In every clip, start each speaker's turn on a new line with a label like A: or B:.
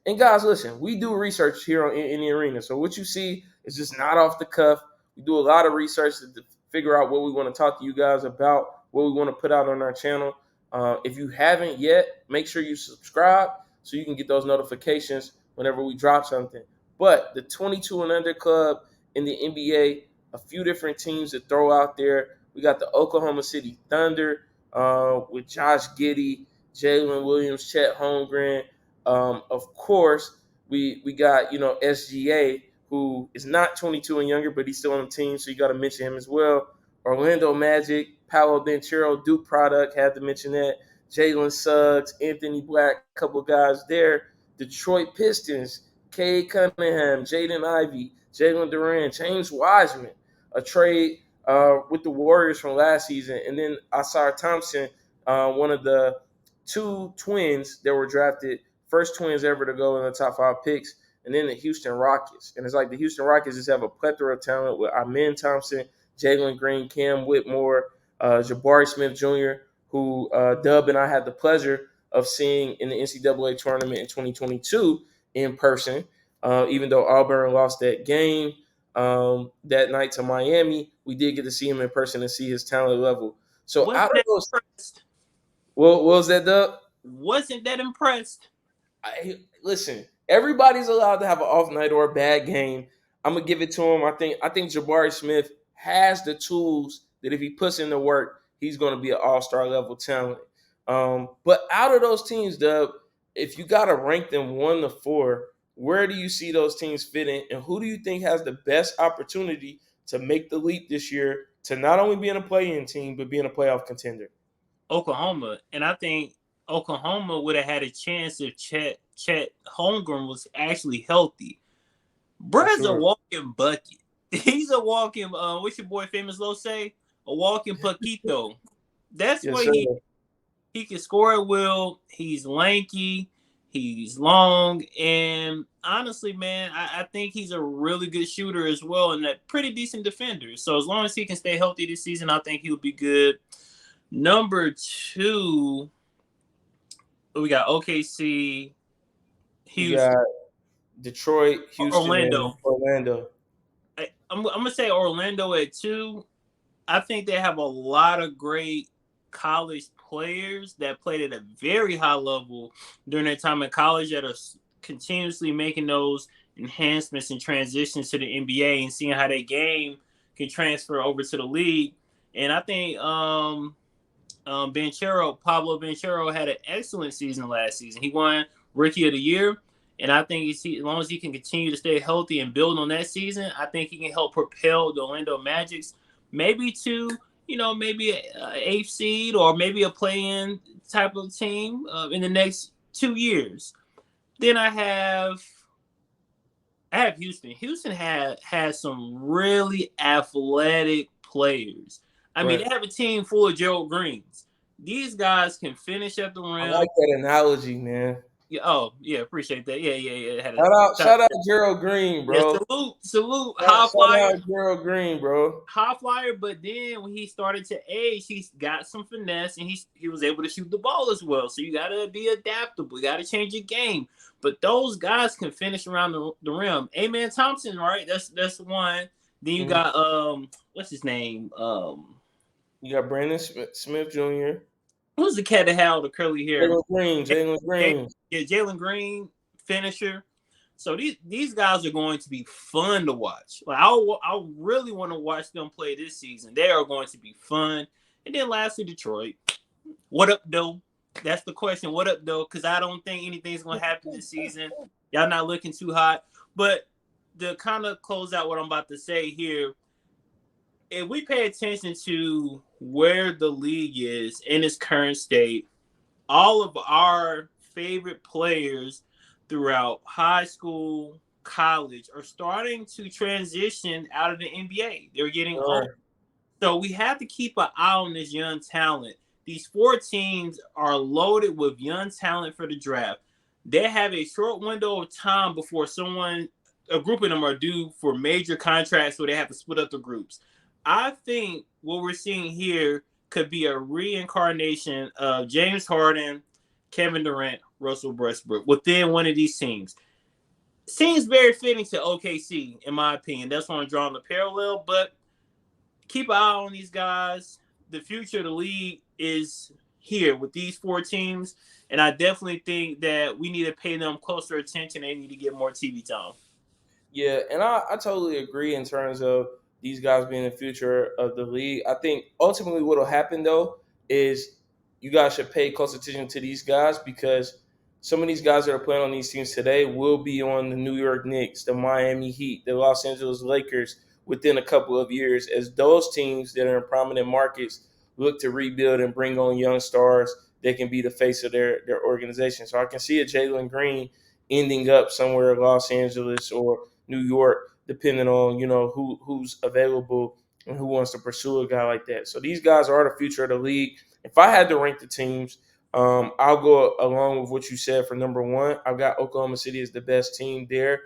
A: And guys, listen, we do research here in the arena. So what you see is just not off the cuff. We do a lot of research to figure out what we want to talk to you guys about, what we want to put out on our channel. If you haven't yet, make sure you subscribe so you can get those notifications whenever we drop something. But the 22 and under club in the NBA, a few different teams to throw out there. We got the Oklahoma City Thunder with Josh Giddey, Jalen Williams, Chet Holmgren. Of course, we got SGA, who is not 22 and younger, but he's still on the team, so you got to mention him as well. Orlando Magic, Paolo Banchero, Duke product, had to mention that. Jalen Suggs, Anthony Black, a couple guys there. Detroit Pistons, Cade Cunningham, Jaden Ivey, Jalen Duran, James Wiseman, a trade with the Warriors from last season, and then Asar Thompson, one of the two twins that were drafted, first twins ever to go in the top 5 picks, and then the Houston Rockets. And it's like the Houston Rockets just have a plethora of talent with Amen Thompson, Jalen Green, Cam Whitmore, Jabari Smith Jr., who Dub and I had the pleasure of seeing in the NCAA tournament in 2022 in person. Even though Auburn lost that game that night to Miami, we did get to see him in person and see his talent level. So
B: Wasn't
A: out of
B: that
A: those,
B: impressed?
A: what was that, Dub?
B: Wasn't that impressed?
A: Listen, everybody's allowed to have an off night or a bad game. I'm gonna give it to him. I think Jabari Smith has the tools that if he puts in the work, he's gonna be an all-star level talent. But out of those teams, Dub, if you gotta rank them 1 to 4, where do you see those teams fitting, and who do you think has the best opportunity to make the leap this year to not only be in a play-in team but be in a playoff contender?
B: Oklahoma, and I think Oklahoma would have had a chance if Chet Holmgren was actually healthy. Brad's a walking bucket. He's a walking. What's your boy Famous Low say? A walking Paquito. That's
A: Yes,
B: what
A: sir.
B: he can score at will. He's lanky. He's long, and honestly, man, I think he's a really good shooter as well, and a pretty decent defender. So as long as he can stay healthy this season, I think he'll be good. Number 2, we got OKC,
A: You
B: Houston,
A: got Detroit, Houston, and Orlando.
B: I'm gonna say Orlando at 2. I think they have a lot of great college players that played at a very high level during their time in college that are continuously making those enhancements and transitions to the NBA and seeing how their game can transfer over to the league. And I think Pablo Banchero had an excellent season last season. He won Rookie of the Year. And I think as long as he can continue to stay healthy and build on that season, I think he can help propel the Orlando Magics maybe to, maybe an 8th seed or maybe a play-in type of team in the next 2 years. Then I have Houston. Houston has some really athletic players. I mean, they have a team full of Gerald Greens. These guys can finish at the rim.
A: I like that analogy, man.
B: Yeah, oh, yeah, appreciate that. Yeah.
A: Shout out Gerald Green, bro.
B: Yeah, salute.
A: Shout out Gerald Green, bro.
B: High flyer, but then when he started to age, he's got some finesse and he was able to shoot the ball as well. So you got to be adaptable. You got to change your game. But those guys can finish around the rim. Amen Thompson, right? That's one. Then you got what's his name?
A: You got Brandon Smith Jr.
B: Who's the cat that had all the curly hair?
A: Jalen Green.
B: Yeah, Jalen Green, finisher. So these guys are going to be fun to watch. Like I really want to watch them play this season. They are going to be fun. And then lastly, Detroit. What up, though? That's the question. What up, though? Because I don't think anything's going to happen this season. Y'all not looking too hot. But to kind of close out what I'm about to say here, if we pay attention to where the league is in its current state, all of our favorite players throughout high school, college are starting to transition out of the NBA. They're getting old. So we have to keep an eye on this young talent. These 4 teams are loaded with young talent for the draft. They have a short window of time before a group of them are due for major contracts, so they have to split up the groups. I think what we're seeing here could be a reincarnation of James Harden, Kevin Durant, Russell Westbrook within one of these teams. Seems very fitting to OKC, in my opinion. That's why I'm drawing the parallel. But keep an eye on these guys. The future of the league is here with these four teams, and I definitely think that we need to pay them closer attention. They need to get more TV time.
A: Yeah, and I totally agree in terms of these guys being the future of the league. I think ultimately what will happen though is you guys should pay close attention to these guys because some of these guys that are playing on these teams today will be on the New York Knicks, the Miami Heat, the Los Angeles Lakers within a couple of years as those teams that are in prominent markets look to rebuild and bring on young stars that can be the face of their organization. So I can see a Jalen Green ending up somewhere in Los Angeles or New York, depending on who's available and who wants to pursue a guy like that. So these guys are the future of the league. If I had to rank the teams, I'll go along with what you said for number one. I've got Oklahoma City as the best team there,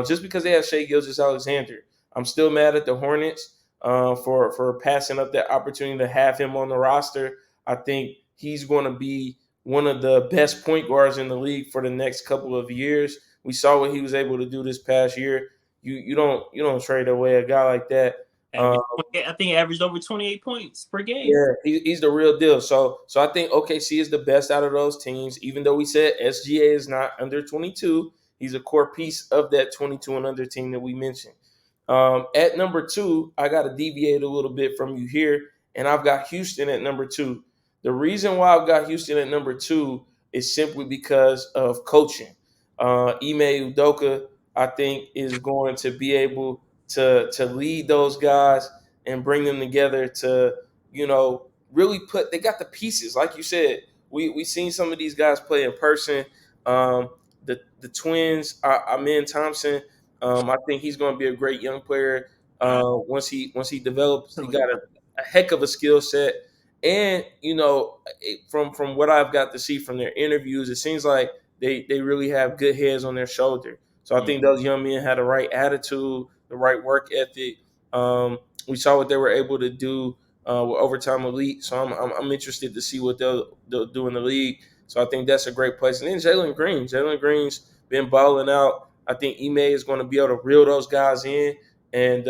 A: just because they have Shai Gilgeous-Alexander. I'm still mad at the Hornets for passing up that opportunity to have him on the roster. I think he's going to be one of the best point guards in the league for the next couple of years. We saw what he was able to do this past year. You don't trade away a guy like that.
B: I think he averaged over 28 points per game.
A: Yeah, he's the real deal. So I think OKC is the best out of those teams. Even though we said SGA is not under 22, he's a core piece of that 22 and under team that we mentioned. At number two, I got to deviate a little bit from you here, and I've got Houston at number two. The reason why I've got Houston at number two is simply because of coaching. Ime Udoka, I think, is going to be able to lead those guys and bring them together to, really they got the pieces. Like you said, we seen some of these guys play in person. The twins, Amen Thompson, I think he's going to be a great young player. Once he develops, he got a heck of a skill set. And from what I've got to see from their interviews, it seems like they really have good heads on their shoulder. So I think those young men had the right attitude, the right work ethic. We saw what they were able to do with Overtime Elite. So I'm interested to see what they'll do in the league. So I think that's a great place. And then Jalen Green. Jalen Green's been balling out. I think Ime is going to be able to reel those guys in and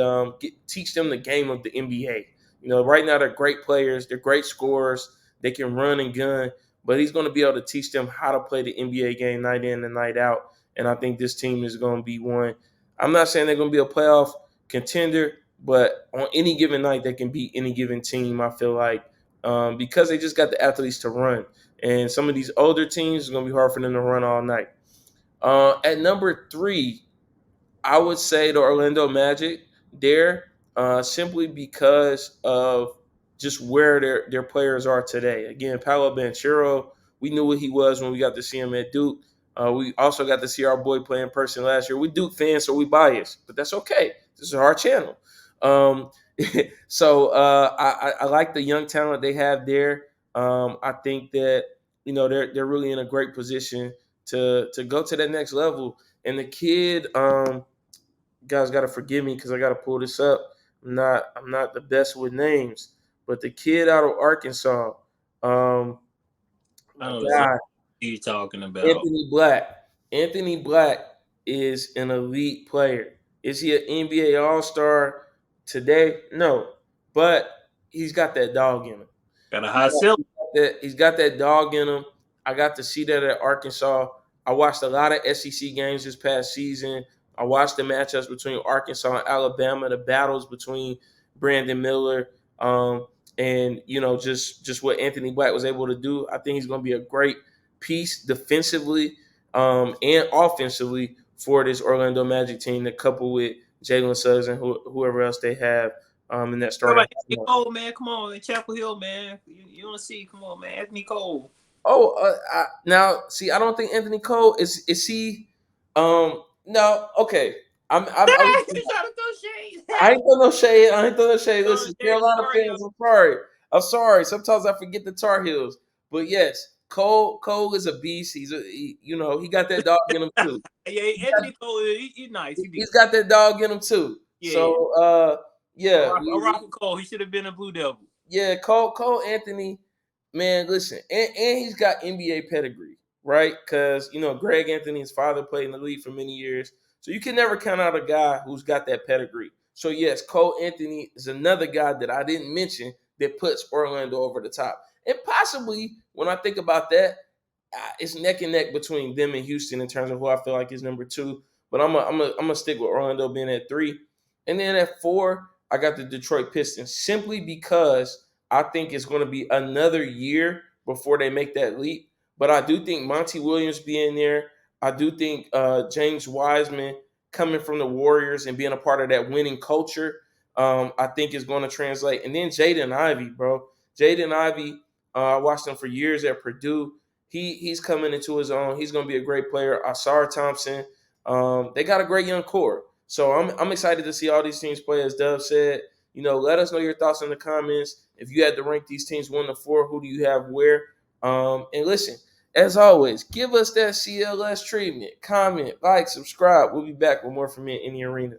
A: teach them the game of the NBA. Right now they're great players. They're great scorers. They can run and gun. But he's going to be able to teach them how to play the NBA game night in and night out. And I think this team is going to be one. I'm not saying they're going to be a playoff contender, but on any given night, they can beat any given team, I feel like, because they just got the athletes to run. And some of these older teams, it's going to be hard for them to run all night. At number three, I would say the Orlando Magic there, simply because of just where their players are today. Again, Paolo Banchero, we knew what he was when we got to see him at Duke. We also got to see our boy play in person last year. We Duke fans, so we biased, but that's okay. This is our channel. So I like the young talent they have there. I think that they're really in a great position to go to that next level. And the kid, guys, got to forgive me because I got to pull this up. I'm not the best with names, but the kid out of Arkansas,
B: I don't know
A: God,
B: what you're talking about.
A: Anthony Black. Anthony Black is an elite player. Is he an NBA All-Star today? No, but he's got that dog in him.
B: Got a high ceiling.
A: He's got that dog in him. I got to see that at Arkansas. I watched a lot of SEC games this past season. I watched the matchups between Arkansas and Alabama, the battles between Brandon Miller, and just what Anthony Black was able to do. I think he's going to be a great piece defensively and offensively for this Orlando Magic team to couple with Jalen Suggs and whoever else they have in that starting.
B: Anthony Cole, man, come on, in Chapel Hill, man. You want to see? Come on, man, Anthony Cole.
A: Oh, now see, I don't think Anthony Cole is he. No, okay. I'm
B: trying to throw shade.
A: I ain't throwing no shade. Listen, Carolina fans, I'm sorry. Sometimes I forget the Tar Heels, but yes, Cole is a beast. He got that dog in him too.
B: Yeah, Anthony Cole, he's nice.
A: He's got that dog in him too.
B: Yeah.
A: So, yeah,
B: I rock with Cole. He should have been a Blue Devil.
A: Yeah, Cole Anthony, man. Listen, and he's got NBA pedigree. right? Because, Greg Anthony's father played in the league for many years. So you can never count out a guy who's got that pedigree. So, yes, Cole Anthony is another guy that I didn't mention that puts Orlando over the top. And possibly, when I think about that, it's neck and neck between them and Houston in terms of who I feel like is number two. But I'm gonna stick with Orlando being at three, and then at four I got the Detroit Pistons simply because I think it's going to be another year before they make that leap. But I do think Monty Williams being there, I do think James Wiseman coming from the Warriors and being a part of that winning culture, I think is going to translate. And then Jaden Ivey, bro, Jaden Ivey, I watched him for years at Purdue. He's coming into his own. He's going to be a great player. Asar Thompson. They got a great young core. So I'm excited to see all these teams play. As Dove said, let us know your thoughts in the comments. If you had to rank these teams 1 to 4, who do you have where? And listen, as always, give us that CLS treatment. Comment, like, subscribe. We'll be back with more from me in the arena.